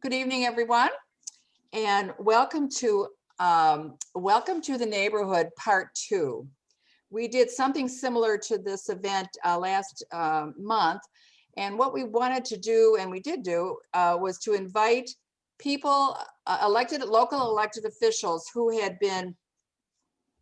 Good evening, everyone, and welcome to the Neighborhood Part 2. We did something similar to this event last month, and what we wanted to do, and we did do, was to invite people, local elected officials who had been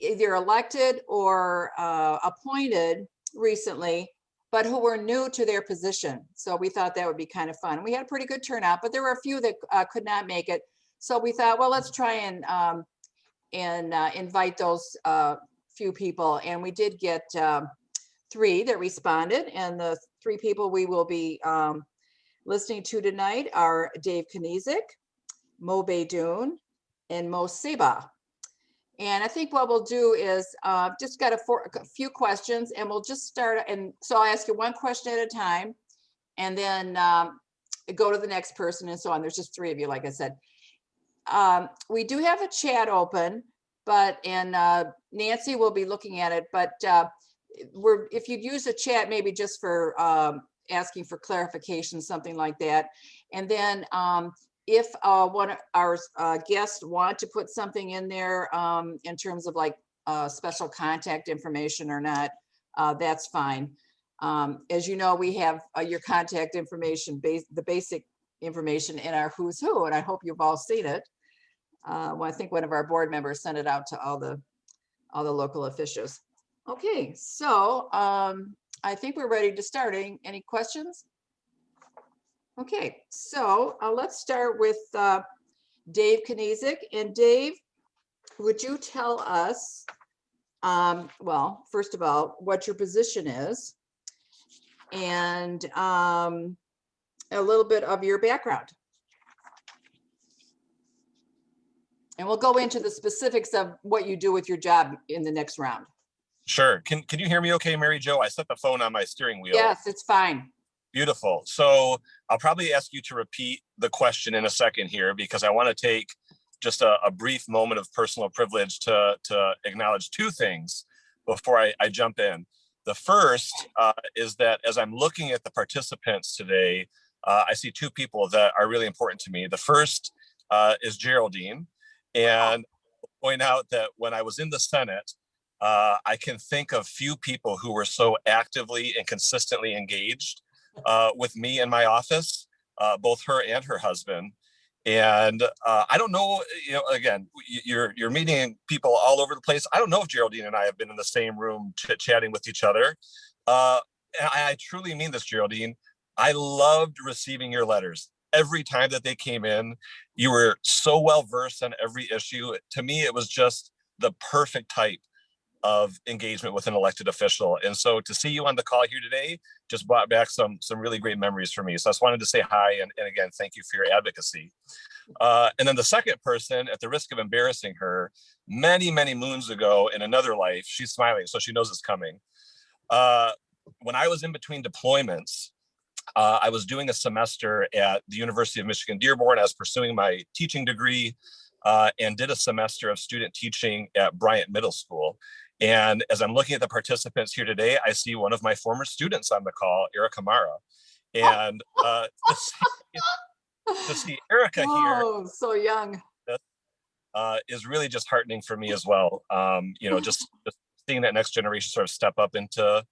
either elected or appointed recently, but who were new to their position. So we thought that would be kind of fun. We had a pretty good turnout, but there were a few that could not make it. So we thought, well, let's try and invite those few people. And we did get 3 that responded. And the 3 people we will be listening to tonight are Dave Kinizik, Mo Baydoun, and Mo Sabbagh. And I think what we'll do is just got a few questions, and we'll just start. And so I'll ask you one question at a time, and then go to the next person and so on. There's just 3 of you, like I said. We do have a chat open, and Nancy will be looking at it, but if you'd use the chat, maybe just for asking for clarification, something like that. And then if one of our guests want to put something in there in terms of like special contact information or not, that's fine. As you know, we have your contact information, the basic information in our Who's Who, and I hope you've all seen it. Well, I think one of our board members sent it out to all the local officials. Okay, so I think we're ready to start. Any questions? Okay, so let's start with Dave Kinizik. And Dave, would you tell us, well, first of all, what your position is and a little bit of your background? And we'll go into the specifics of what you do with your job in the next round. Sure. Can you hear me okay, Mary Jo? I set the phone on my steering wheel. Yes, it's fine. Beautiful. So I'll probably ask you to repeat the question in a second here, because I want to take just a brief moment of personal privilege to acknowledge 2 things before I jump in. The first is that as I'm looking at the participants today, I see 2 people that are really important to me. The first is Geraldine. And I'll point out that when I was in the Senate, I can think of few people who were so actively and consistently engaged with me in my office, both her and her husband. And I don't know, again, you're meeting people all over the place. I don't know if Geraldine and I have been in the same room chit-chatting with each other. And I truly mean this, Geraldine. I loved receiving your letters. Every time that they came in, you were so well versed on every issue. To me, it was just the perfect type of engagement with an elected official. And so to see you on the call here today just brought back some really great memories for me. So I just wanted to say hi, and again, thank you for your advocacy. And then the second person, at the risk of embarrassing her, many moons ago in another life, she's smiling, so she knows it's coming. When I was in between deployments, I was doing a semester at the University of Michigan Dearborn. I was pursuing my teaching degree and did a semester of student teaching at Bryant Middle School. And as I'm looking at the participants here today, I see one of my former students on the call, Erica Mara. And to see Erica here, so young, is really just heartening for me as well. Just seeing that next generation sort of step up into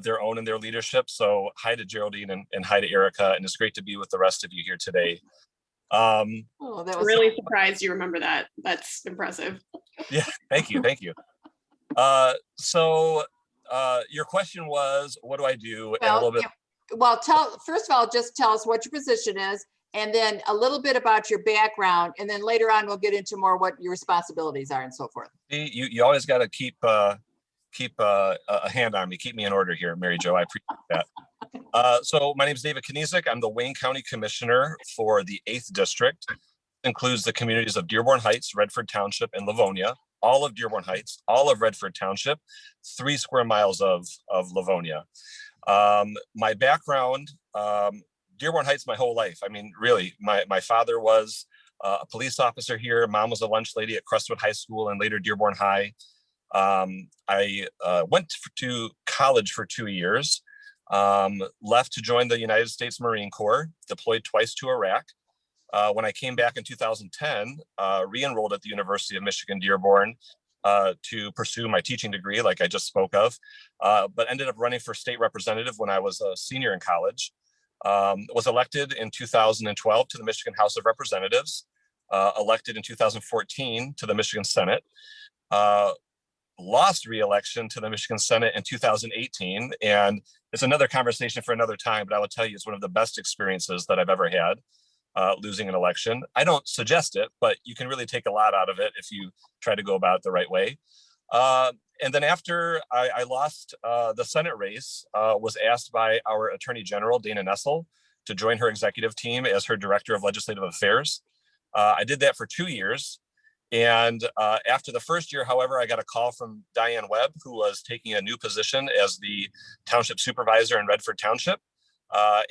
their own and their leadership. So hi to Geraldine and hi to Erica, and it's great to be with the rest of you here today. That was really surprised you remember that. That's impressive. Yeah, thank you. So your question was, what do I do? Well, and a little bit. Well, first of all, just tell us what your position is, and then a little bit about your background, and then later on we'll get into more what your responsibilities are and so forth. You always got to keep a hand on me, keep me in order here, Mary Jo. I appreciate that. So my name is David Kinizik. I'm the Wayne County Commissioner for the 8th District. It includes the communities of Dearborn Heights, Redford Township, and Livonia. All of Dearborn Heights, all of Redford Township, 3 square miles of Livonia. My background, Dearborn Heights my whole life. I mean, really, my father was a police officer here. Mom was a lunch lady at Crestwood High School and later Dearborn High. I went to college for 2 years, left to join the United States Marine Corps, deployed twice to Iraq, When I came back in 2010, re-enrolled at the University of Michigan Dearborn to pursue my teaching degree, like I just spoke of, but ended up running for state representative when I was a senior in college. Was elected in 2012 to the Michigan House of Representatives, elected in 2014 to the Michigan Senate, lost re-election to the Michigan Senate in 2018. And it's another conversation for another time, but I will tell you, it's one of the best experiences that I've ever had, losing an election. I don't suggest it, but you can really take a lot out of it if you try to go about it the right way. And then after I lost the Senate race, was asked by our Attorney General, Dana Nessel, to join her executive team as her Director of Legislative Affairs. I did that for 2 years. And after the first year, however, I got a call from Diane Webb, who was taking a new position as the Township Supervisor in Redford Township,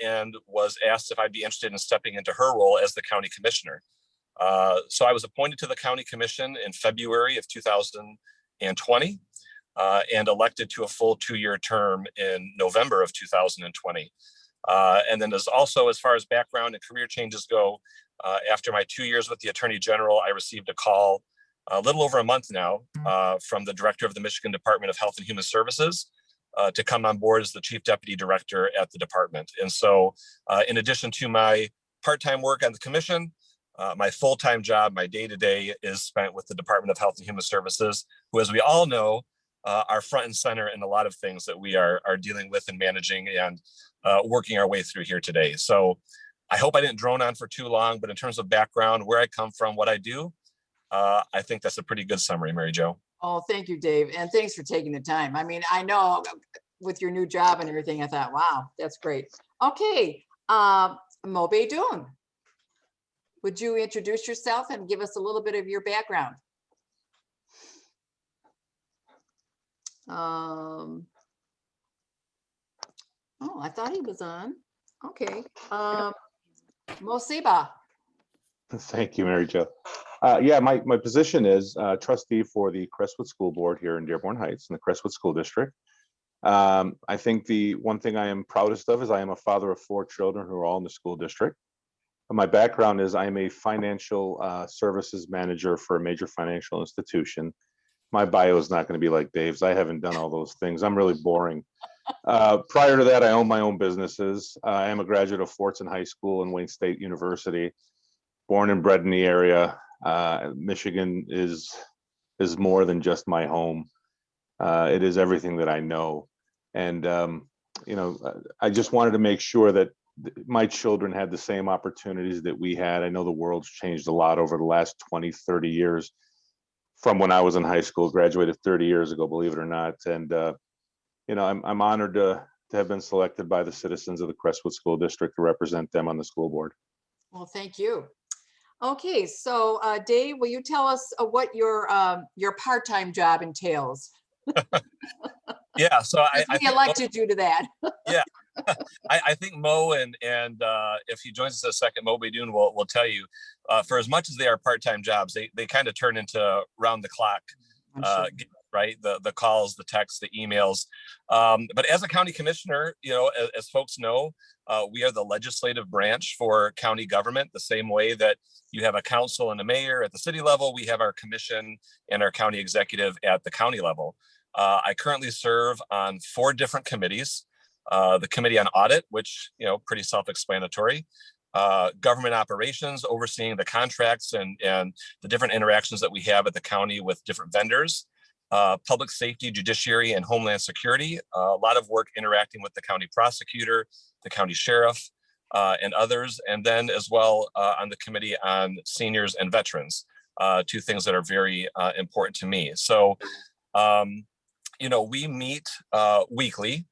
and was asked if I'd be interested in stepping into her role as the County Commissioner. So I was appointed to the County Commission in February of 2020, and elected to a full 2-year term in November of 2020. And then as far as background and career changes go, after my 2 years with the Attorney General, I received a call a little over a month now from the Director of the Michigan Department of Health and Human Services to come on board as the Chief Deputy Director at the department. And so in addition to my part-time work on the commission, my full-time job, my day-to-day is spent with the Department of Health and Human Services, who, as we all know, are front and center in a lot of things that we are dealing with and managing and working our way through here today. So I hope I didn't drone on for too long, but in terms of background, where I come from, what I do, I think that's a pretty good summary, Mary Jo. Oh, thank you, Dave. And thanks for taking the time. I mean, I know with your new job and everything, I thought, wow, that's great. Okay, Mo Baydoun, would you introduce yourself and give us a little bit of your background? Oh, I thought he was on. Okay. Mo Sabbagh. Thank you, Mary Jo. Yeah, my position is trustee for the Crestwood School Board here in Dearborn Heights in the Crestwood School District. I think the one thing I am proudest of is I am a father of 4 children who are all in the school district. My background is I am a financial services manager for a major financial institution. My bio is not going to be like Dave's. I haven't done all those things. I'm really boring. Prior to that, I owned my own businesses. I am a graduate of Fortson High School and Wayne State University. Born and bred in the area. Michigan is more than just my home. It is everything that I know. And, I just wanted to make sure that my children had the same opportunities that we had. I know the world's changed a lot over the last 20, 30 years from when I was in high school, graduated 30 years ago, believe it or not. And, I'm honored to have been selected by the citizens of the Crestwood School District to represent them on the school board. Well, thank you. Okay, so Dave, will you tell us what your part-time job entails? Yeah, so we elected you to that. Yeah, I think Mo and if he joins us in a second, Mo Baydoun will tell you, for as much as they are part-time jobs, they kind of turn into round the clock, right? The calls, the texts, the emails. But as a county commissioner, as folks know, we are the legislative branch for county government, the same way that you have a council and a mayor at the city level, we have our commission and our county executive at the county level. I currently serve on 4 different committees. The Committee on Audit, which, pretty self-explanatory. Government operations, overseeing the contracts and the different interactions that we have at the county with different vendors. Public safety, judiciary, and homeland security. A lot of work interacting with the county prosecutor, the county sheriff, and others. And then as well on the Committee on Seniors and Veterans, 2 things that are very important to me. So, we meet weekly.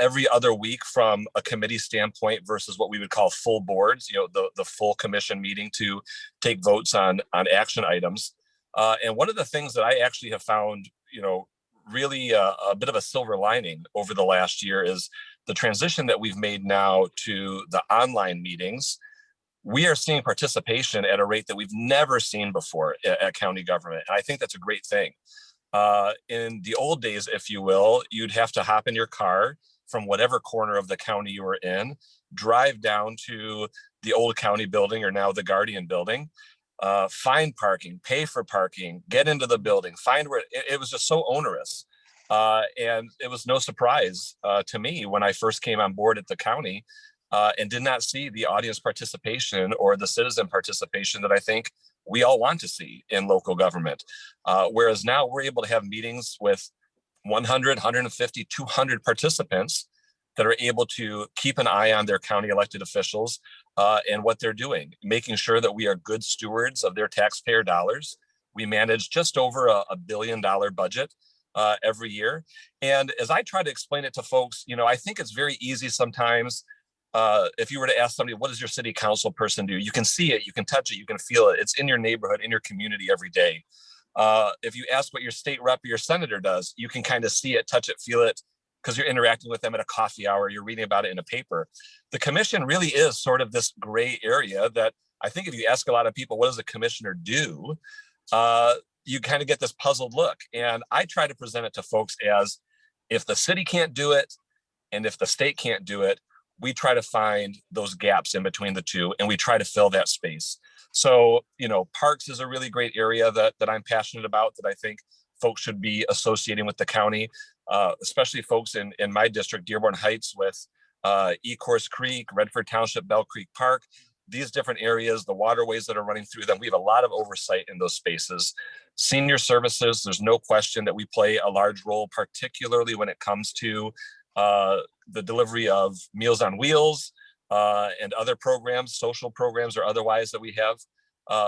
Every other week from a committee standpoint versus what we would call full boards, the full commission meeting to take votes on action items. And one of the things that I actually have found, really a bit of a silver lining over the last year is the transition that we've made now to the online meetings. We are seeing participation at a rate that we've never seen before at county government. And I think that's a great thing. In the old days, if you will, you'd have to hop in your car from whatever corner of the county you were in drive down to the old county building, or now the Guardian building, find parking, pay for parking, get into the building, find where it was just so onerous. And it was no surprise to me when I first came on board at the county and did not see the audience participation or the citizen participation that I think we all want to see in local government. Whereas now we're able to have meetings with 100, 150, 200 participants that are able to keep an eye on their county elected officials and what they're doing, making sure that we are good stewards of their taxpayer dollars. We manage just over a $1 billion budget every year. And as I try to explain it to folks, I think it's very easy sometimes. If you were to ask somebody, what does your city council person do? You can see it, you can touch it, you can feel it. It's in your neighborhood, in your community every day. If you ask what your state rep or your senator does, you can kind of see it, touch it, feel it, because you're interacting with them at a coffee hour, you're reading about it in a paper. The commission really is sort of this gray area that I think if you ask a lot of people, what does a commissioner do? You kind of get this puzzled look. And I try to present it to folks as, if the city can't do it, and if the state can't do it, we try to find those gaps in between the two, and we try to fill that space. So, parks is a really great area that I'm passionate about, that I think folks should be associating with the county, especially folks in my district, Dearborn Heights, with Ecorse Creek, Redford Township, Bell Creek Park, these different areas, the waterways that are running through them. We have a lot of oversight in those spaces. Senior services, there's no question that we play a large role, particularly when it comes to the delivery of Meals on Wheels and other programs, social programs or otherwise, that we have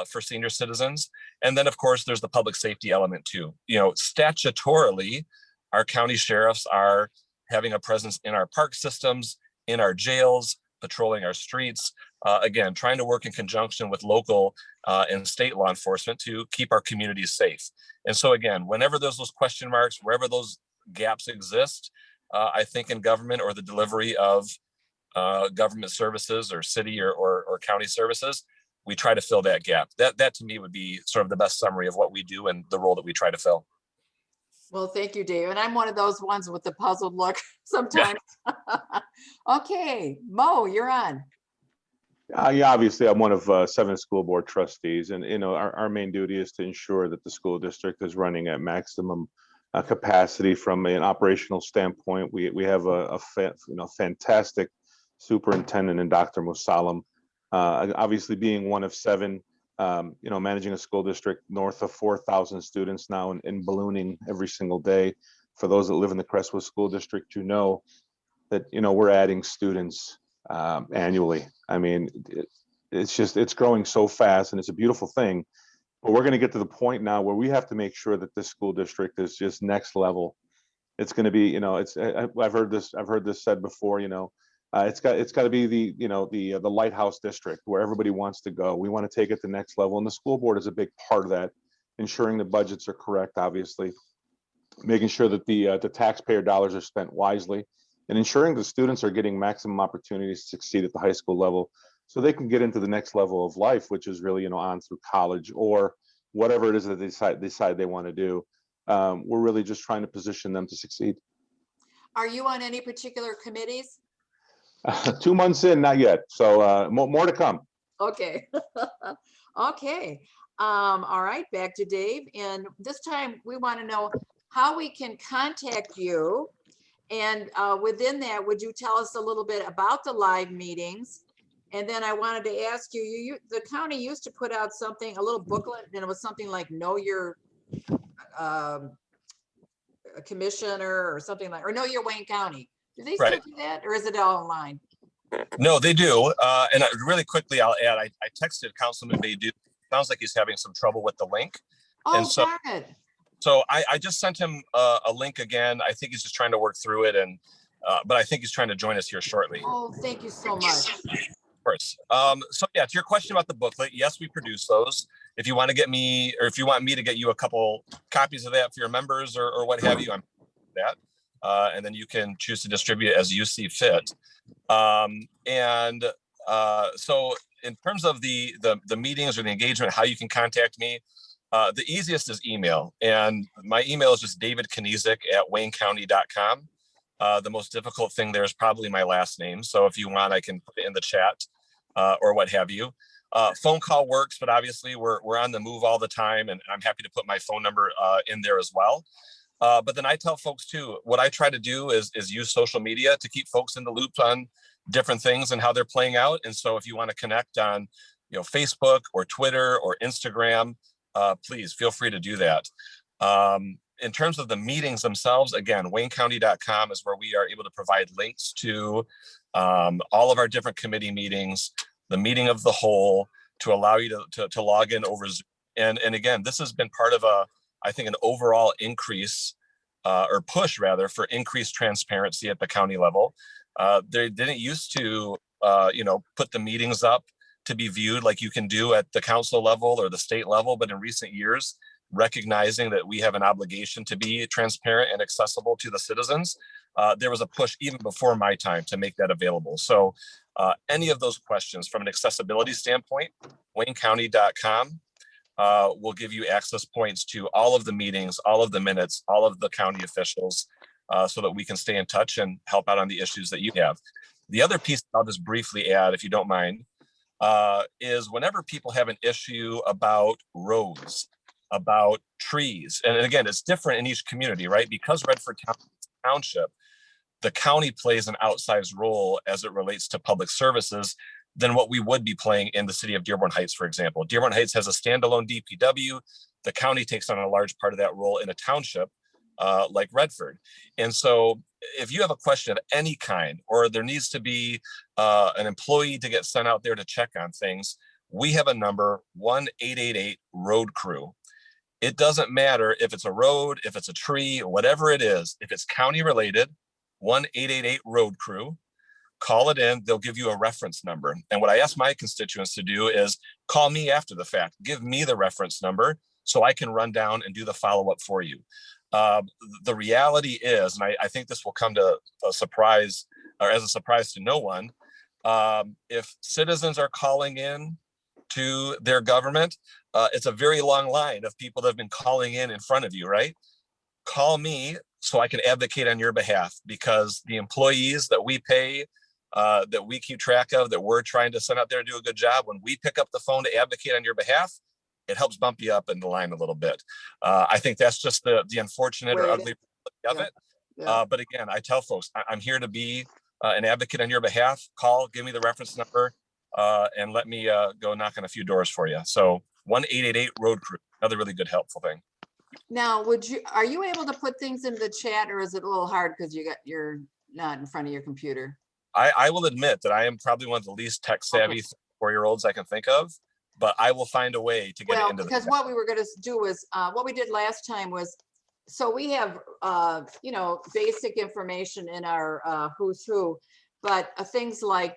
for senior citizens. And then, of course, there's the public safety element too. Statutorily, our county sheriffs are having a presence in our park systems, in our jails, patrolling our streets, again, trying to work in conjunction with local and state law enforcement to keep our communities safe. And so again, whenever there's those question marks, wherever those gaps exist, I think in government or the delivery of government services or city or county services, we try to fill that gap. That to me would be sort of the best summary of what we do and the role that we try to fill. Well, thank you, Dave. And I'm one of those ones with the puzzled look sometimes. Yeah. Okay, Mo, you're on. Yeah, obviously, I'm one of 7 school board trustees, and our main duty is to ensure that the school district is running at maximum capacity from an operational standpoint. We have a fantastic superintendent in Dr. Musalam. Obviously, being one of 7, managing a school district north of 4,000 students now and ballooning every single day. For those that live in the Crestwood School District, that we're adding students annually. I mean, it's growing so fast, and it's a beautiful thing. But we're going to get to the point now where we have to make sure that this school district is just next level. It's going to be, I've heard this said before. It's got to be the lighthouse district where everybody wants to go. We want to take it to the next level, and the school board is a big part of that. Ensuring the budgets are correct, obviously, making sure that the taxpayer dollars are spent wisely, and ensuring the students are getting maximum opportunities to succeed at the high school level, so they can get into the next level of life, which is really on through college or whatever it is that they decide they want to do. We're really just trying to position them to succeed. Are you on any particular committees? 2 months in, not yet. So more to come. Okay. Okay. All right, back to Dave. And this time we want to know how we can contact you. And within that, would you tell us a little bit about the live meetings? And then I wanted to ask you, the county used to put out something, a little booklet, and it was something like Know Your Commissioner or something like, or Know Your Wayne County. Do they still do that, or is it all online? No, they do. And really quickly, I'll add, I texted Councilman Baydoun. Sounds like he's having some trouble with the link. Oh, and so, darn it. So I just sent him a link again. I think he's just trying to work through it, and but I think he's trying to join us here shortly. Oh, thank you so much. Of course. So yeah, to your question about the booklet, yes, we produce those. If you want to get me, or if you want me to get you a couple copies of that for your members or what have you, I'm that. And then you can choose to distribute as you see fit. So in terms of the meetings or the engagement, how you can contact me, the easiest is email. And my email is just davidkinizik@waynecounty.com. The most difficult thing there is probably my last name. So if you want, I can put it in the chat or what have you. Phone call works, but obviously we're on the move all the time, and I'm happy to put my phone number in there as well. But then I tell folks too, what I try to do is use social media to keep folks in the loop on different things and how they're playing out. And so if you want to connect on, Facebook or Twitter or Instagram, please feel free to do that. In terms of the meetings themselves, again, waynecounty.com is where we are able to provide links to all of our different committee meetings, the meeting of the whole, to allow you to log in over Zoom. And again, this has been part of I think an overall increase or push rather for increased transparency at the county level. They didn't used to, put the meetings up to be viewed like you can do at the council level or the state level, but in recent years, recognizing that we have an obligation to be transparent and accessible to the citizens, there was a push even before my time to make that available. So any of those questions from an accessibility standpoint, waynecounty.com will give you access points to all of the meetings, all of the minutes, all of the county officials, so that we can stay in touch and help out on the issues that you have. The other piece I'll just briefly add, if you don't mind, is whenever people have an issue about roads, about trees, and again, it's different in each community, right? Because Redford Township, the county plays an outsized role as it relates to public services than what we would be playing in the city of Dearborn Heights, for example. Dearborn Heights has a standalone DPW. The county takes on a large part of that role in a township like Redford. And so if you have a question of any kind, or there needs to be an employee to get sent out there to check on things, we have a number, 1-888-ROAD CREW. It doesn't matter if it's a road, if it's a tree, whatever it is, if it's county related, 1-888-ROAD CREW, call it in, they'll give you a reference number. And what I ask my constituents to do is call me after the fact, give me the reference number so I can run down and do the follow-up for you. The reality is, and I think this will come to a surprise or as a surprise to no one, if citizens are calling in to their government, it's a very long line of people that have been calling in front of you, right? Call me so I can advocate on your behalf, because the employees that we pay, that we keep track of, that we're trying to send out there to do a good job, when we pick up the phone to advocate on your behalf, it helps bump you up in the line a little bit. I think that's just the unfortunate or ugly of it. But again, I tell folks, I'm here to be an advocate on your behalf. Call, give me the reference number, and let me go knock on a few doors for you. So 1-888-ROAD CREW, another really good, helpful thing. Now, are you able to put things in the chat, or is it a little hard because you're not in front of your computer? I will admit that I am probably one of the least tech savvy 4-year-olds I can think of, but I will find a way to get it into because what we were going to do was what we did last time was, so we have basic information in our who's who, but things like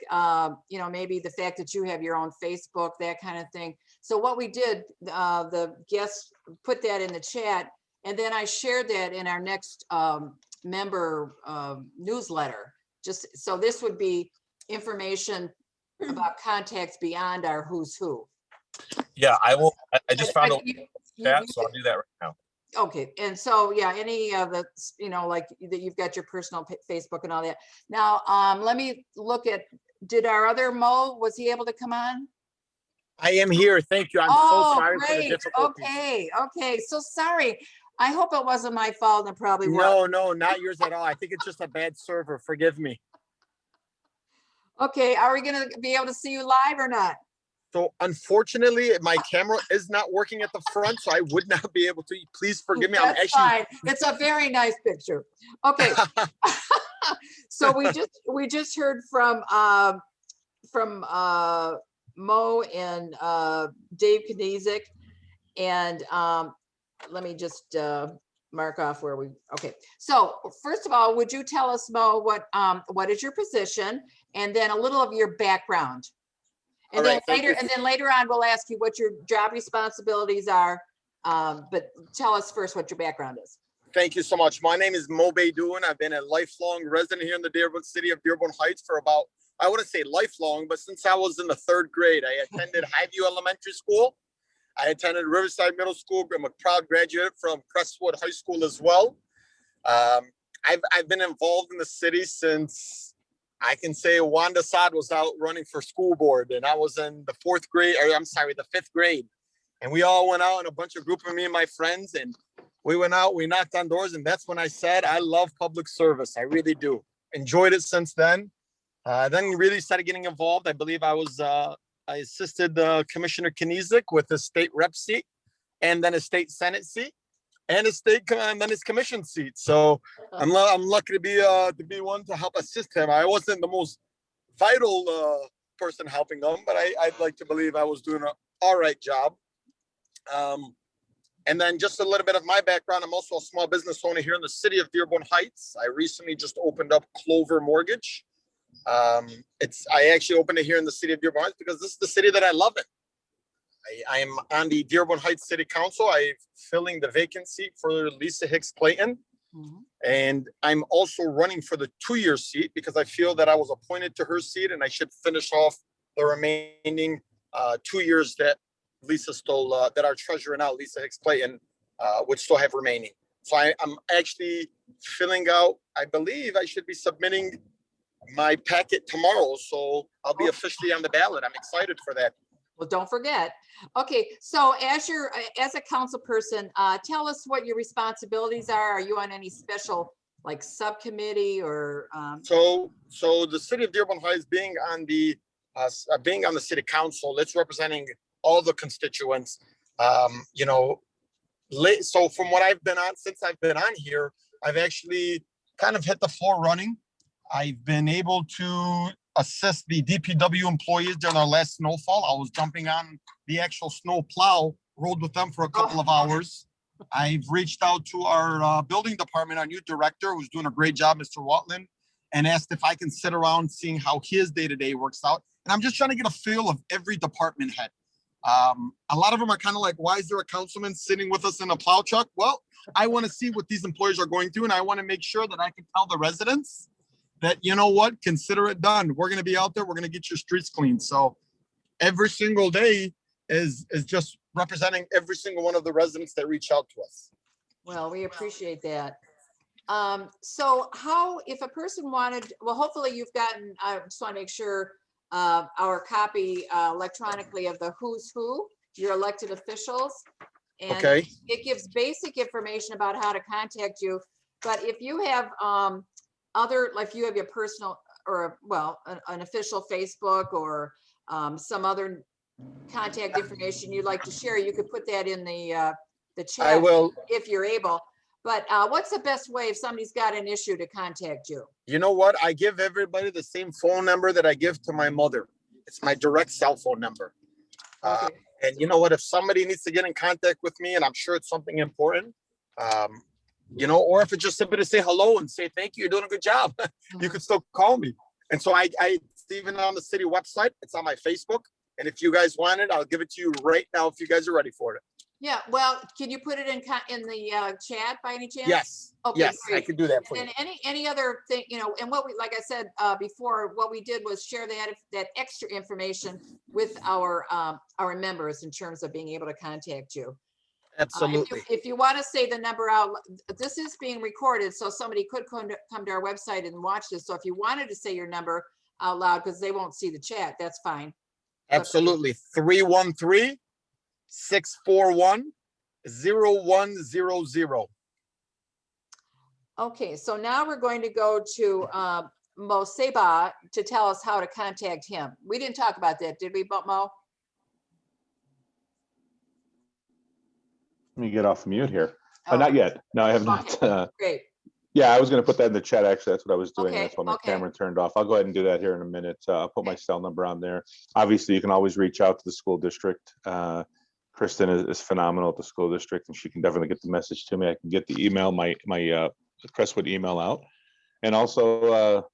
maybe the fact that you have your own Facebook, that kind of thing. So what we did, the guests put that in the chat, and then I shared that in our next member newsletter. Just so this would be information about contacts beyond our who's who. Yeah, I will. I just found a chat, so I'll do that right now. Okay, and so yeah, any of the like that, you've got your personal Facebook and all that. Now let me look at, did our other Mo, was he able to come on? I am here, thank you. I'm so sorry great. for the difficulties. Okay, so sorry. I hope it wasn't my fault, and it probably was. No, not yours at all. I think it's just a bad server, forgive me. Okay, are we gonna be able to see you live or not? So unfortunately, my camera is not working at the front, so I would not be able to. Please forgive me. That's fine. It's a very nice picture. Okay. So we just heard from Mo and Dave Kinizik, and let me just mark off where we. Okay. So first of all, would you tell us, Mo, what is your position, and then a little of your background? And then later on, we'll ask you what your job responsibilities are. But tell us first what your background is. Thank you so much. My name is Mo Baydoun. I've been a lifelong resident here in the Dearborn city of Dearborn Heights for about, I wouldn't say lifelong, but since I was in the 3rd grade. I attended Highview Elementary School. I attended Riverside Middle School. I'm a proud graduate from Crestwood High School as well. I've been involved in the city since I can say Wanda Saad was out running for school board, and I was in the the 5th grade. And we all went out in a bunch of group of me and my friends, and we went out, we knocked on doors, and that's when I said, I love public service. I really do. Enjoyed it since then. Then really started getting involved. I believe I assisted Commissioner Kinizik with his state rep seat, and then his state Senate seat, and then his commission seat. So I'm lucky to be one to help assist him. I wasn't the most vital person helping him, but I'd like to believe I was doing an all right job. And then just a little bit of my background. I'm also a small business owner here in the city of Dearborn Heights. I recently just opened up Clover Mortgage. I actually opened it here in the city of Dearborn Heights because this is the city that I love it. I am on the Dearborn Heights City Council. I'm filling the vacant seat for Lisa Hicks Clayton. Mm-hmm. And I'm also running for the 2-year seat because I feel that I was appointed to her seat and I should finish off the remaining 2 years that Lisa still, that our treasurer now, Lisa Hicks Clayton, would still have remaining. So I'm actually filling out, I believe I should be submitting my packet tomorrow. So I'll be officially on the ballot. I'm excited for that. Well, don't forget. Okay, so as a council person, tell us what your responsibilities are. Are you on any special like subcommittee or? So the city of Dearborn Heights being on the city council, it's representing all the constituents. So from what I've been on, since I've been on here, I've actually kind of hit the floor running. I've been able to assist the DPW employees during our last snowfall. I was jumping on the actual snow plow, rode with them for a couple of hours. I've reached out to our building department, our new director, who's doing a great job, Mr. Watland, and asked if I can sit around seeing how his day-to-day works out. And I'm just trying to get a feel of every department head. A lot of them are kind of like, why is there a councilman sitting with us in a plow truck? Well, I want to see what these employees are going through, and I want to make sure that I can tell the residents that, you know what, consider it done. We're going to be out there. We're going to get your streets clean. So every single day is just representing every single one of the residents that reach out to us. Well, we appreciate that. So how, if a person wanted, well, hopefully you've gotten, I just want to make sure our copy electronically of the who's who, your elected officials. And okay. It gives basic information about how to contact you. But if you have like you have your personal or an official Facebook or some other contact information you'd like to share, you could put that in the chat. I will, if you're able. But what's the best way if somebody's got an issue to contact you? You know what? I give everybody the same phone number that I give to my mother. It's my direct cell phone number. Okay. And you know what? If somebody needs to get in contact with me, and I'm sure it's something important, or if it's just simply to say hello and say, thank you, you're doing a good job, you can still call me. And so it's even on the city website, it's on my Facebook. And if you guys want it, I'll give it to you right now if you guys are ready for it. Yeah, well, can you put it in the chat by any chance? Yes. Okay, yes, great. I can do that for you. And any other thing, and what we, like I said before, what we did was share that extra information with our members in terms of being able to contact you. Absolutely. If you want to say the number out, this is being recorded, so somebody could come to our website and watch this. So if you wanted to say your number out loud, because they won't see the chat, that's fine. Absolutely. 313-641-0100. Okay, so now we're going to go to Sabbagh to tell us how to contact him. We didn't talk about that, did we, Mo? Let me get off mute here. Oh. Not yet. No, I have not. Okay, great. Yeah, I was going to put that in the chat. Actually, that's what I was doing. Okay, That's why my okay. camera turned off. I'll go ahead and do that here in a minute. I'll put my cell number on there. Obviously, you can always reach out to the school district. Kristen is phenomenal at the school district, and she can definitely get the message to me. I can get the email, my Crestwood email out. And also,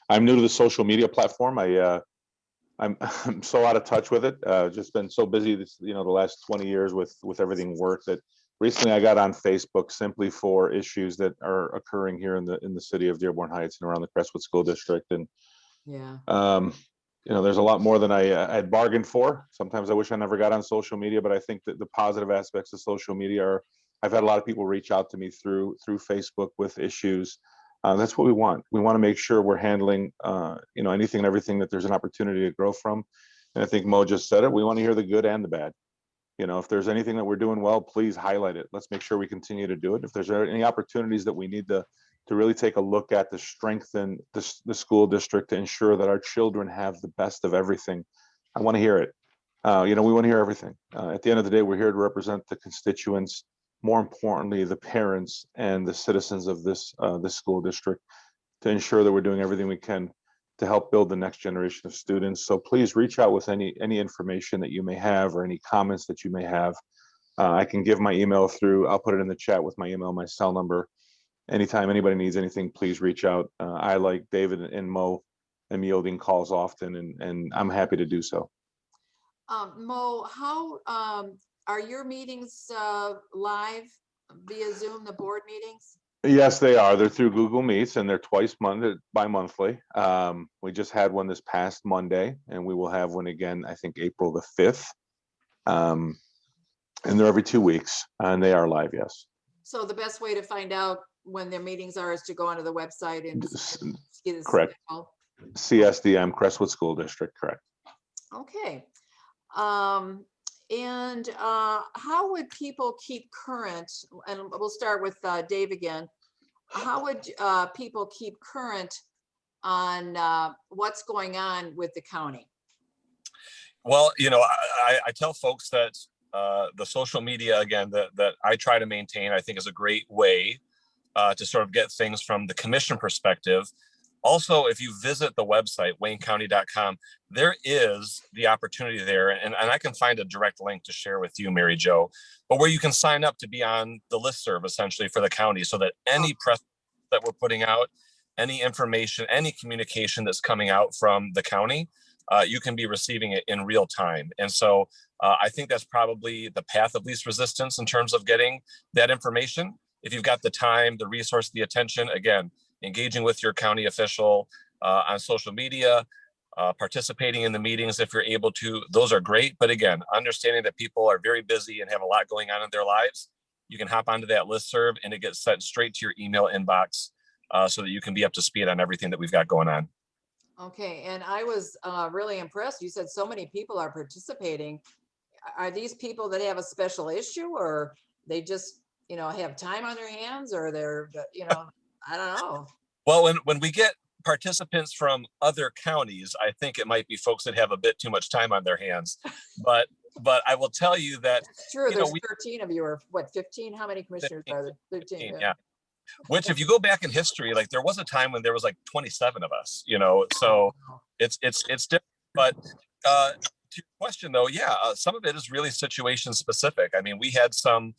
I'm new to the social media platform. I'm so out of touch with it. Just been so busy the last 20 years with everything work that recently I got on Facebook simply for issues that are occurring here in the city of Dearborn Heights and around the Crestwood School District. And yeah, there's a lot more than I had bargained for. Sometimes I wish I never got on social media, but I think that the positive aspects of social media I've had a lot of people reach out to me through Facebook with issues. That's what we want. We want to make sure we're handling, anything and everything that there's an opportunity to grow from. And I think Mo just said it. We want to hear the good and the bad. If there's anything that we're doing well, please highlight it. Let's make sure we continue to do it. If there's any opportunities that we need to really take a look at to strengthen the school district to ensure that our children have the best of everything, I want to hear it. We want to hear everything. At the end of the day, we're here to represent the constituents, more importantly, the parents and the citizens of this school district, to ensure that we're doing everything we can to help build the next generation of students. So please reach out with any information that you may have or any comments that you may have. I can give my email through. I'll put it in the chat with my email, my cell number. Anytime anybody needs anything, please reach out. I, like David and Mo, am yielding calls often, and I'm happy to do so. Mo, how are your meetings live via Zoom, the board meetings? Yes, they are. They're through Google Meets, and they're twice bi-monthly. We just had one this past Monday, and we will have one again, I think, April the 5th. And they're every 2 weeks, and they are live, yes. So the best way to find out when their meetings are is to go onto the website and get a Correct. schedule. CSDM, Crestwood School District, correct. Okay. And how would people keep current, and we'll start with Dave again. How would people keep current on what's going on with the county? Well, I tell folks that the social media, again, that I try to maintain, I think is a great way to sort of get things from the commission perspective. Also, if you visit the website, waynecounty.com, there is the opportunity there, and I can find a direct link to share with you, Mary Jo, but where you can sign up to be on the listserv, essentially, for the county, so that any press that we're putting out, any information, any communication that's coming out from the county, you can be receiving it in real time. And so I think that's probably the path of least resistance in terms of getting that information. If you've got the time, the resource, the attention, again, engaging with your county official on social media, participating in the meetings if you're able to, those are great. But again, understanding that people are very busy and have a lot going on in their lives, you can hop onto that listserv and it gets sent straight to your email inbox so that you can be up to speed on everything that we've got going on. Okay, and I was really impressed. You said so many people are participating. Are these people that have a special issue, or they just, have time on their hands, or they're, I don't know. Well, when we get participants from other counties, I think it might be folks that have a bit too much time on their hands. But I will tell you that it's true. There's 13 of you, or what, 15? How many commissioners 15, are there? 13. Yeah. Which, if you go back in history, like there was a time when there was like 27 of us, so it's different. But to your question though, yeah, some of it is really situation specific. I mean, we had some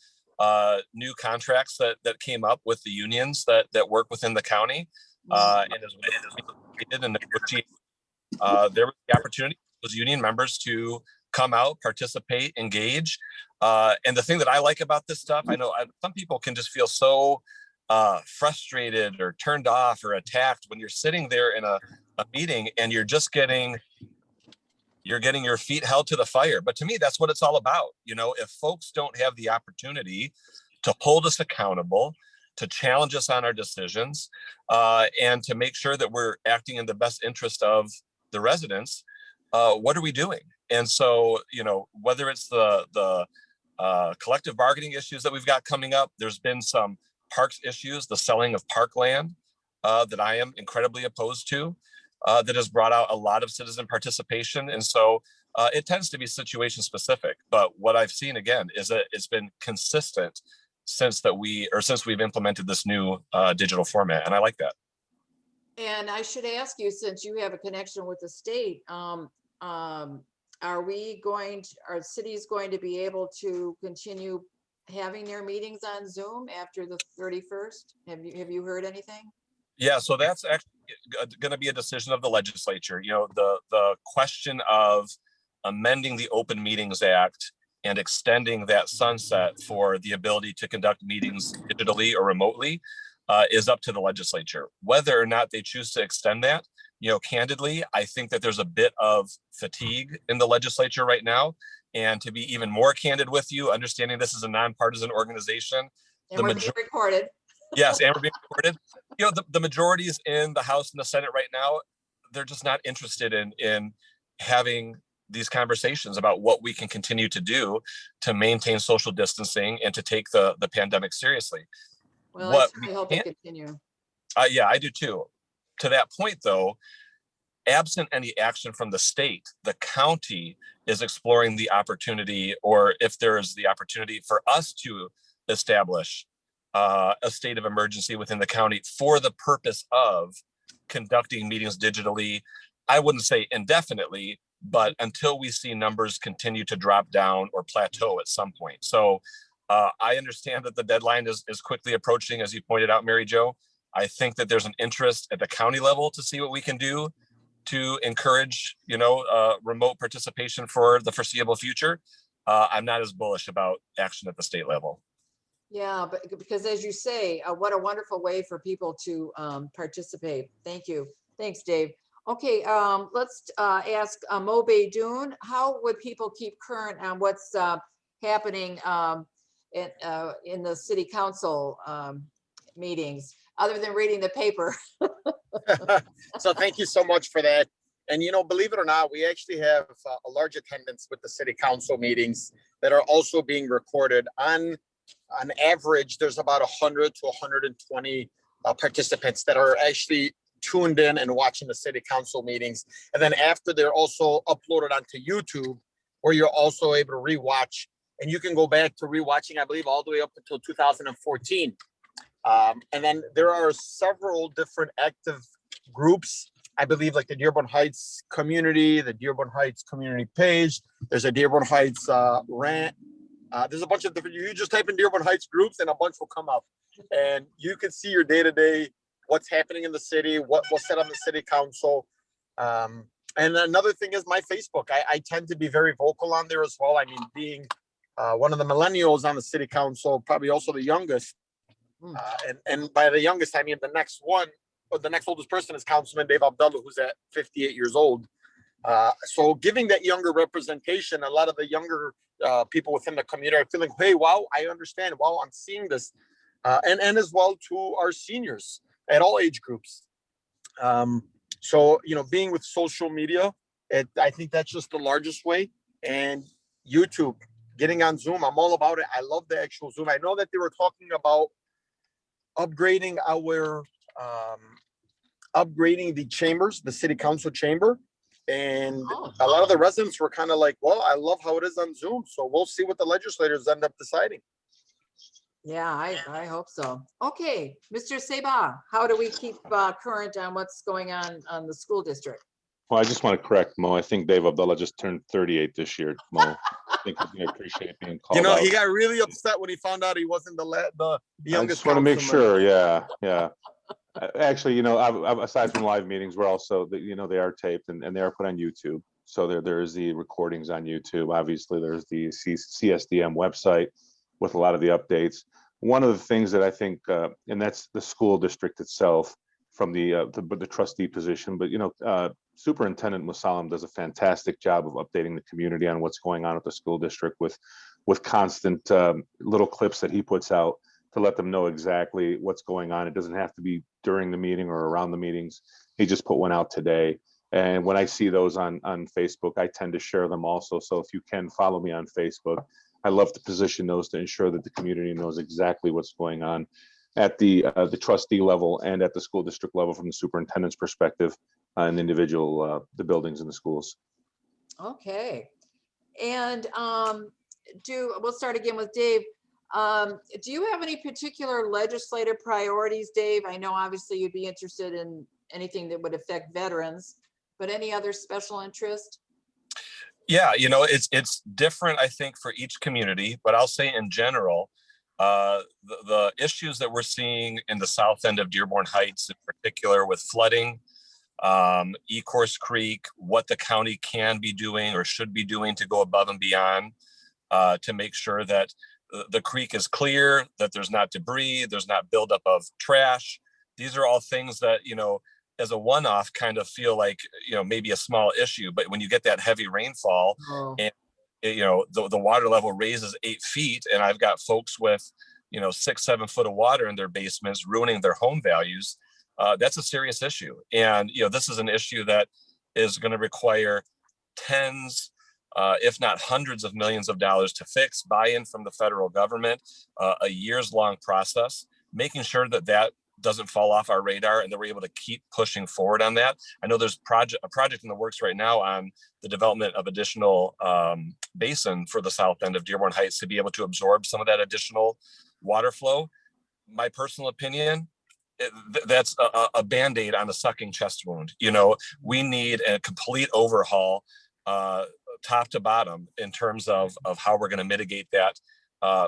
new contracts that came up with the unions that work within the county, and as we did and negotiate, there was the opportunity for those union members to come out, participate, engage. And the thing that I like about this stuff, I know some people can just feel so frustrated or turned off or attacked when you're sitting there in a meeting and you're just getting your feet held to the fire. But to me, that's what it's all about. If folks don't have the opportunity to hold us accountable, to challenge us on our decisions, and to make sure that we're acting in the best interest of the residents, what are we doing? And so, whether it's the collective bargaining issues that we've got coming up, there's been some parks issues, the selling of parkland that I am incredibly opposed to, that has brought out a lot of citizen participation. And so it tends to be situation specific. But what I've seen again is that it's been consistent since we've implemented this new digital format. And I like that. And I should ask you, since you have a connection with the state, are cities going to be able to continue having their meetings on Zoom after the 31st? Have you heard anything? Yeah, so that's actually going to be a decision of the legislature. The question of amending the Open Meetings Act and extending that sunset for the ability to conduct meetings digitally or remotely is up to the legislature. Whether or not they choose to extend that, candidly, I think that there's a bit of fatigue in the legislature right now. And to be even more candid with you, understanding this is a nonpartisan organization. And we're being recorded. Yes, and we're being recorded. You know, the majorities in the House and the Senate right now, they're just not interested in having these conversations about what we can continue to do to maintain social distancing and to take the pandemic seriously. Well, I certainly hope they continue. Yeah, I do too. To that point, though, absent any action from the state, the county is exploring the opportunity, or if there's the opportunity for us to establish a state of emergency within the county for the purpose of conducting meetings digitally. I wouldn't say indefinitely, but until we see numbers continue to drop down or plateau at some point. So I understand that the deadline is quickly approaching, as you pointed out, Mary Jo. I think that there's an interest at the county level to see what we can do to encourage, remote participation for the foreseeable future. I'm not as bullish about action at the state level. Yeah, but because as you say, what a wonderful way for people to participate. Thank you. Thanks, Dave. Okay, let's ask Mo Baydoun, how would people keep current on what's happening in the city council meetings, other than reading the paper? So thank you so much for that. And, believe it or not, we actually have a large attendance with the city council meetings that are also being recorded. On average, there's about 100 to 120 participants that are actually tuned in and watching the city council meetings. And then after, they're also uploaded onto YouTube, where you're also able to rewatch. And you can go back to rewatching, I believe, all the way up until 2014. And then there are several different active groups, I believe, like the Dearborn Heights community, the Dearborn Heights community page. There's a Dearborn Heights rant. There's a bunch of different, you just type in Dearborn Heights groups and a bunch will come up. And you can see your day-to-day, what's happening in the city, what's said on the city council. And another thing is my Facebook. I tend to be very vocal on there as well. I mean, being one of the millennials on the city council, probably also the youngest. And by the youngest, I mean the next one, or the next oldest person is Councilman Dave Abdullah, who's at 58 years old. So giving that younger representation, a lot of the younger people within the community are feeling, hey, wow, I understand. Wow, I'm seeing this. And as well to our seniors at all age groups. So, being with social media, I think that's just the largest way. And YouTube, getting on Zoom, I'm all about it. I love the actual Zoom. I know that they were talking about upgrading the chambers, the city council chamber. And a lot of the residents were kind of like, well, I love how it is on Zoom. So we'll see what the legislators end up deciding. Yeah, I hope so. Okay, Mr. Sabbagh, how do we keep current on what's going on the school district? Well, I just want to correct Mo. I think Dave Abdullah just turned 38 this year, Mo. I think he's going to appreciate being called out. He got really upset when he found out he wasn't the youngest. I just want to make sure. Yeah. Actually, aside from live meetings, we're also, they are taped and they are put on YouTube. So there's the recordings on YouTube. Obviously, there's the CSDM website with a lot of the updates. One of the things that I think, and that's the school district itself from the trustee position, but Superintendent Musalam does a fantastic job of updating the community on what's going on at the school district with constant little clips that he puts out to let them know exactly what's going on. It doesn't have to be during the meeting or around the meetings. He just put one out today. And when I see those on Facebook, I tend to share them also. So if you can follow me on Facebook, I love to position those to ensure that the community knows exactly what's going on at the trustee level and at the school district level from the superintendent's perspective and individual, the buildings and the schools. Okay. And we'll start again with Dave. Do you have any particular legislative priorities, Dave? I know obviously you'd be interested in anything that would affect veterans, but any other special interest? Yeah, it's different, I think, for each community, but I'll say in general, the issues that we're seeing in the south end of Dearborn Heights, in particular with flooding, Ecorse Creek, what the county can be doing or should be doing to go above and beyond to make sure that the creek is clear, that there's not debris, there's not buildup of trash. These are all things that, as a one-off kind of feel like, maybe a small issue, but when you get that heavy rainfall the water level raises 8 feet, and I've got folks with 6-7 foot of water in their basements, ruining their home values. That's a serious issue, and this is an issue that is going to require tens, if not hundreds of millions of dollars to fix, buy-in from the federal government, a years-long process, making sure that that doesn't fall off our radar and that we're able to keep pushing forward on that. I know there's a project in the works right now on the development of additional basin for the south end of Dearborn Heights to be able to absorb some of that additional water flow. My personal opinion, that's a Band-Aid on a sucking chest wound. We need a complete overhaul, top to bottom, in terms of how we're going to mitigate that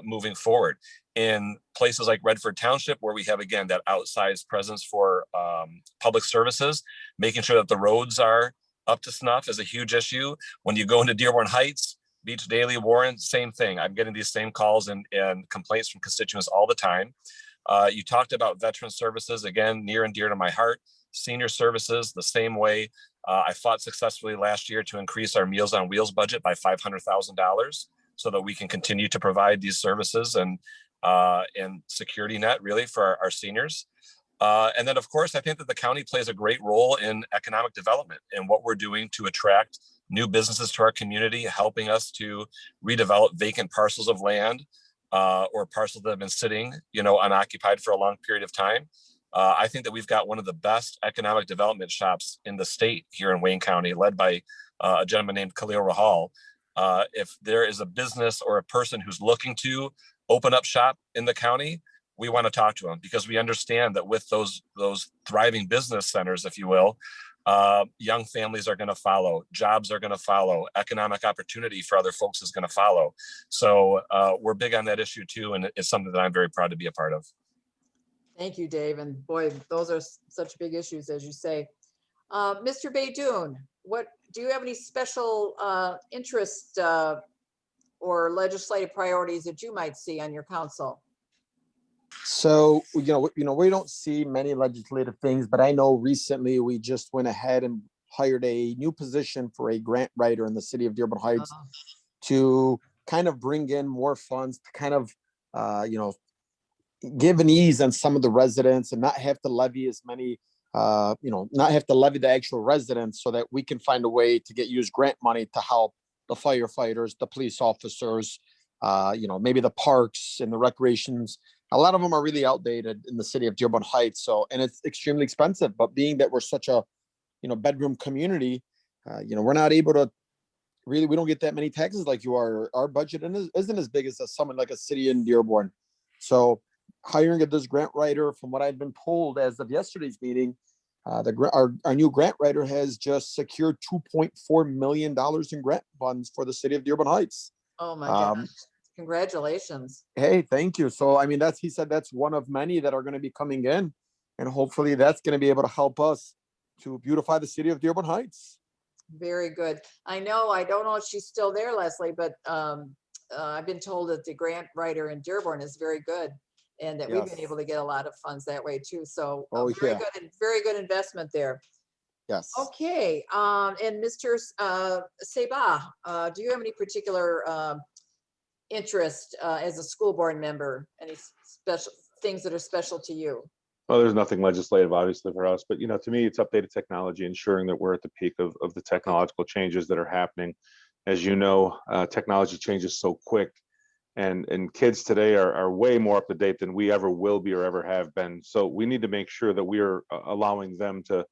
moving forward. In places like Redford Township, where we have, again, that outsized presence for public services, making sure that the roads are up to snuff is a huge issue. When you go into Dearborn Heights, Beach Daily, Warren, same thing. I'm getting these same calls and complaints from constituents all the time. You talked about veteran services, again, near and dear to my heart. Senior services, the same way. I fought successfully last year to increase our Meals on Wheels budget by $500,000 so that we can continue to provide these services and security net, really, for our seniors. And then, of course, I think that the county plays a great role in economic development and what we're doing to attract new businesses to our community, helping us to redevelop vacant parcels of land or parcels that have been sitting, unoccupied for a long period of time. I think that we've got one of the best economic development shops in the state here in Wayne County, led by a gentleman named Khalil Rahal. If there is a business or a person who's looking to open up shop in the county, we want to talk to them, because we understand that with those thriving business centers, if you will, young families are going to follow, jobs are going to follow, economic opportunity for other folks is going to follow. So we're big on that issue too, and it's something that I'm very proud to be a part of. Thank you, Dave. And boy, those are such big issues, as you say. Mr. Baydoun, what do you have any special interest or legislative priorities that you might see on your council? So, we don't see many legislative things, but I know recently we just went ahead and hired a new position for a grant writer in the city of Dearborn Heights to kind of bring in more funds to kind of, give an ease on some of the residents and not have to levy as many, not have to levy the actual residents, so that we can find a way to get used grant money to help the firefighters, the police officers, maybe the parks and the recreations. A lot of them are really outdated in the city of Dearborn Heights. So, and it's extremely expensive, but being that we're such a, bedroom community, we're not able to really, we don't get that many taxes like you are. Our budget isn't as big as someone like a city in Dearborn. So hiring this grant writer, from what I've been told as of yesterday's meeting, our new grant writer has just secured $2.4 million in grant funds for the city of Dearborn Heights. Oh my gosh. Congratulations. Hey, thank you. So, I mean, he said that's one of many that are going to be coming in, and hopefully that's going to be able to help us to beautify the city of Dearborn Heights. Very good. I don't know if she's still there, Leslie, but I've been told that the grant writer in Dearborn is very good, and that we've been able to get a lot of funds that way too. So very good investment there. Yes. Okay. And Mr. Sabbagh, do you have any particular interest as a school board member? Any special things that are special to you? Well, there's nothing legislative, obviously, for us, but to me, it's updated technology, ensuring that we're at the peak of the technological changes that are happening. As you know, technology changes so quick, and kids today are way more up to date than we ever will be or ever have been. So we need to make sure that we are allowing them to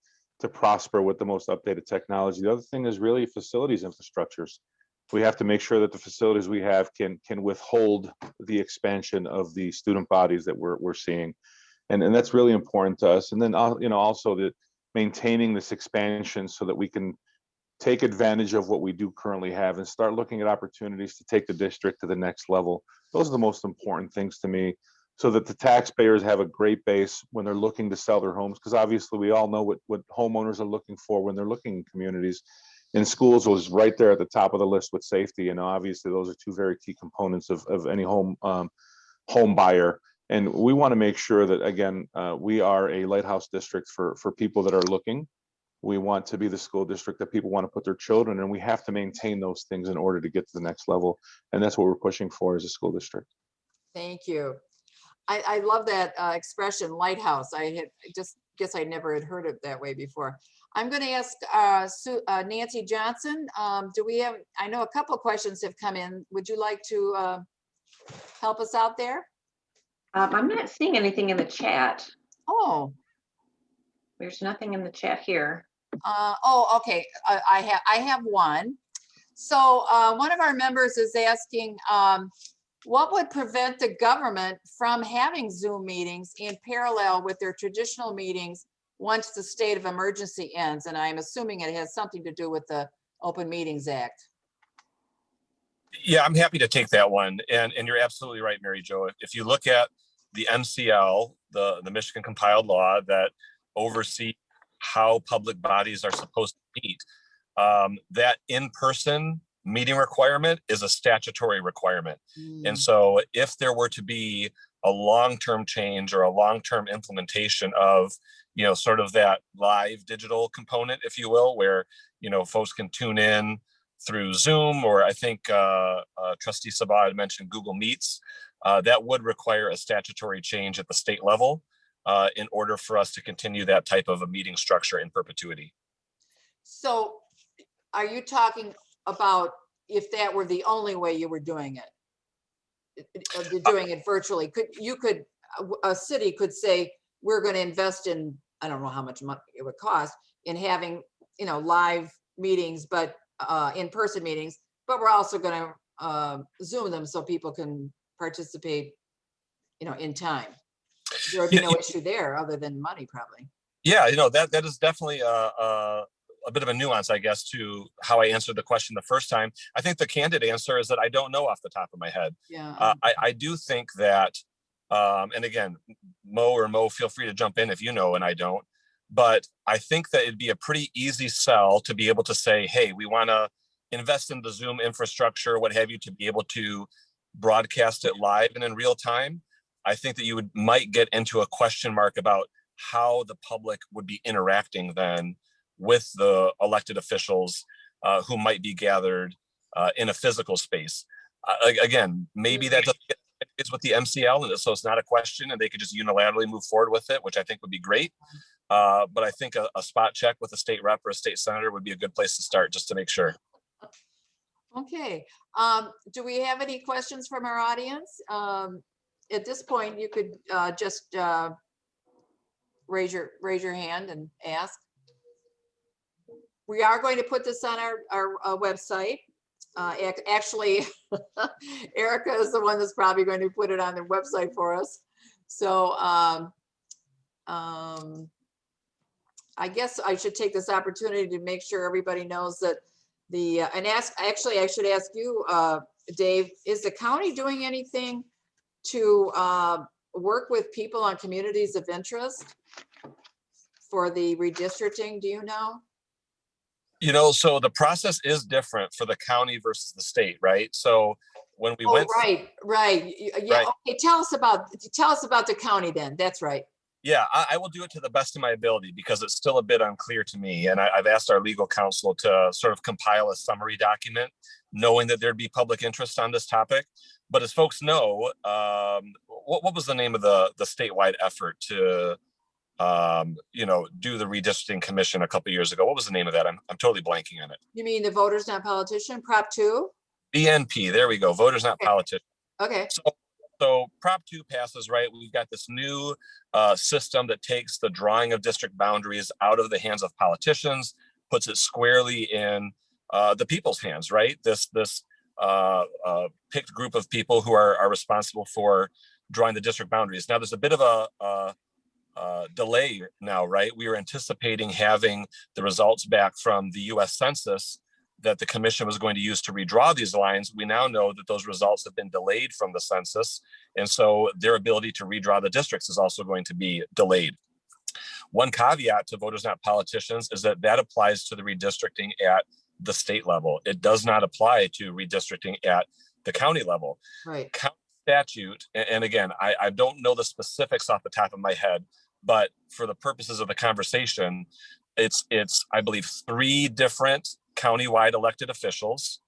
prosper with the most updated technology. The other thing is really facilities infrastructures. We have to make sure that the facilities we have can withhold the expansion of the student bodies that we're seeing. And that's really important to us. And then, also the maintaining this expansion so that we can take advantage of what we do currently have and start looking at opportunities to take the district to the next level. Those are the most important things to me, so that the taxpayers have a great base when they're looking to sell their homes. Because obviously we all know what homeowners are looking for when they're looking in communities. And schools was right there at the top of the list with safety. Obviously those are two very key components of any home buyer. And we want to make sure that, again, we are a lighthouse district for people that are looking. We want to be the school district that people want to put their children in. We have to maintain those things in order to get to the next level. And that's what we're pushing for as a school district. Thank you. I love that expression, lighthouse. Just guess I never had heard it that way before. I'm going to ask Nancy Johnson. Do we have, I know a couple of questions have come in. Would you like to help us out there? I'm not seeing anything in the chat. Oh. There's nothing in the chat here. Oh, okay. I have one. So one of our members is asking, what would prevent the government from having Zoom meetings in parallel with their traditional meetings once the state of emergency ends? And I'm assuming it has something to do with the Open Meetings Act. Yeah, I'm happy to take that one. And you're absolutely right, Mary Jo. If you look at the MCL, the Michigan compiled law that oversees how public bodies are supposed to meet, that in-person meeting requirement is a statutory requirement. And so if there were to be a long-term change or a long-term implementation of, sort of that live digital component, if you will, where, folks can tune in through Zoom, or I think Trustee Sabbagh had mentioned Google Meets, that would require a statutory change at the state level in order for us to continue that type of a meeting structure in perpetuity. So are you talking about if that were the only way you were doing it, virtually? A city could say, we're going to invest in, I don't know how much money it would cost in having, live meetings, but in-person meetings, but we're also going to Zoom them so people can participate, in time. There would be no issue there other than money, probably. Yeah, that is definitely a bit of a nuance, I guess, to how I answered the question the first time. I think the candid answer is that I don't know off the top of my head. Yeah. I do think that, and again, Mo, feel free to jump in if you know and I don't, but I think that it'd be a pretty easy sell to be able to say, hey, we want to invest in the Zoom infrastructure, what have you, to be able to broadcast it live and in real time. I think that you might get into a question mark about how the public would be interacting then with the elected officials who might be gathered in a physical space. Again, maybe that doesn't get it's with the MCL, and so it's not a question, and they could just unilaterally move forward with it, which I think would be great. But I think a spot check with a state rep or a state senator would be a good place to start, just to make sure. Okay. Do we have any questions from our audience? At this point, you could just raise your hand and ask. We are going to put this on our website. Actually, Erica is the one that's probably going to put it on their website for us. So I guess I should take this opportunity to make sure everybody knows that actually I should ask you, Dave, is the county doing anything to work with people on communities of interest for the redistricting? Do you know? So the process is different for the county versus the state, right? So when we went, right. Yeah. Right. Okay. Tell us about the county then. That's right. Yeah, I will do it to the best of my ability because it's still a bit unclear to me. And I've asked our legal counsel to sort of compile a summary document, knowing that there'd be public interest on this topic. But as folks know, what was the name of the statewide effort to do the redistricting commission a couple of years ago? What was the name of that? I'm totally blanking on it. You mean the Voters Not Politician, Prop 2? VNP, there we go. Voters Not Politicians. Okay. So Prop 2 passes, right? We've got this new system that takes the drawing of district boundaries out of the hands of politicians, puts it squarely in the people's hands, right? This picked group of people who are responsible for drawing the district boundaries. Now, there's a bit of a delay now, right? We were anticipating having the results back from the US Census that the commission was going to use to redraw these lines. We now know that those results have been delayed from the census. And so their ability to redraw the districts is also going to be delayed. One caveat to Voters Not Politicians is that applies to the redistricting at the state level. It does not apply to redistricting at the county level. Right. County statute, and again, I don't know the specifics off the top of my head, but for the purposes of the conversation, it's, I believe, 3 different countywide elected officials,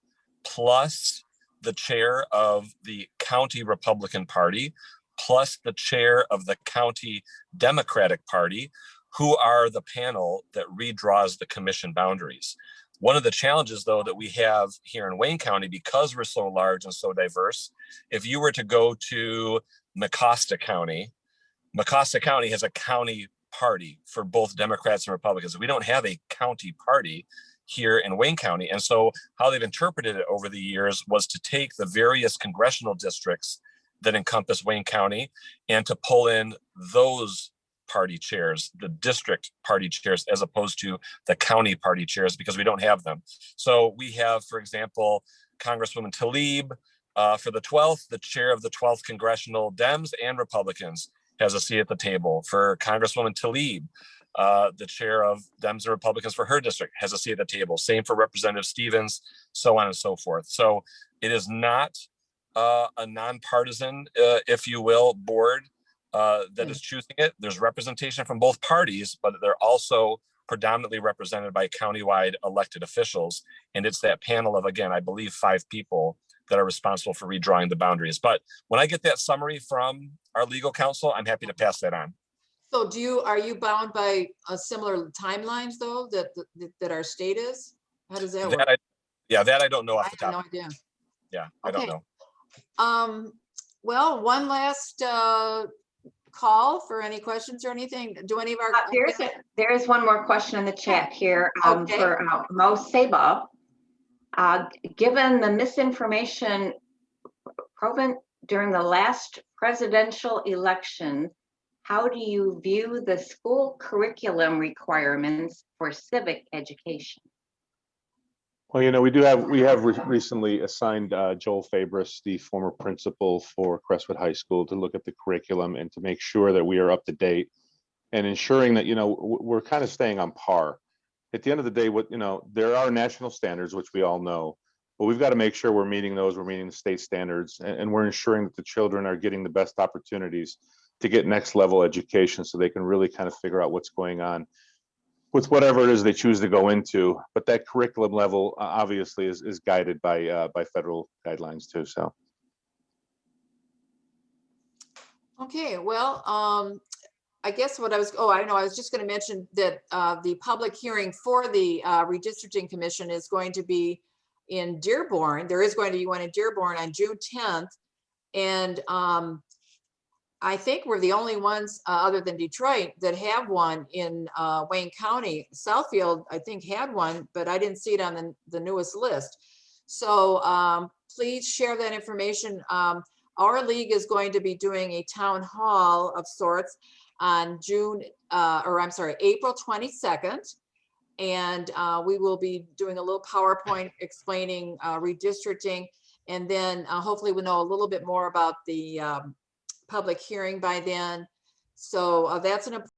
plus the chair of the county Republican Party, plus the chair of the county Democratic Party, who are the panel that redraws the commission boundaries. One of the challenges, though, that we have here in Wayne County, because we're so large and so diverse, if you were to go to Mecosta County has a county party for both Democrats and Republicans. We don't have a county party here in Wayne County. And so how they've interpreted it over the years was to take the various congressional districts that encompass Wayne County and to pull in those party chairs, the district party chairs, as opposed to the county party chairs, because we don't have them. So we have, for example, Congresswoman Tlaib for the 12th, the chair of the 12th Congressional Dems and Republicans has a seat at the table. For Congresswoman Tlaib, the chair of Dems and Republicans for her district has a seat at the table. Same for Representative Stevens, so on and so forth. So it is not a nonpartisan, if you will, board that is choosing it. There's representation from both parties, but they're also predominantly represented by countywide elected officials. And it's that panel of, again, I believe 5 people that are responsible for redrawing the boundaries. But when I get that summary from our legal counsel, I'm happy to pass that on. So are you bound by similar timelines though, that our state is? How does that work? That I don't know off the I top. have no idea. Yeah, I don't Okay. know. Well, one last call for any questions or anything. Do any of our There is one more question in the chat here Okay. for Mo Sabbagh. Given the misinformation proven during the last presidential election, how do you view the school curriculum requirements for civic education? Well, we have recently assigned Joel Fabris, the former principal for Crestwood High School, to look at the curriculum and to make sure that we are up to date and ensuring that, we're kind of staying on par. At the end of the day, there are national standards, which we all know, but we've got to make sure we're meeting those, we're meeting the state standards, and we're ensuring that the children are getting the best opportunities to get next level education so they can really kind of figure out what's going on with whatever it is they choose to go into. But that curriculum level obviously is guided by federal guidelines too. So. Okay, well, I guess I was just going to mention that the public hearing for the redistricting commission is going to be in Dearborn. There is going to be one in Dearborn on June 10th. And I think we're the only ones other than Detroit that have one in Wayne County. Southfield, I think, had one, but I didn't see it on the newest list. So please share that information. Our league is going to be doing a town hall of sorts on April 22nd. And we will be doing a little PowerPoint explaining redistricting. And then hopefully we'll know a little bit more about the public hearing by then. So that's an important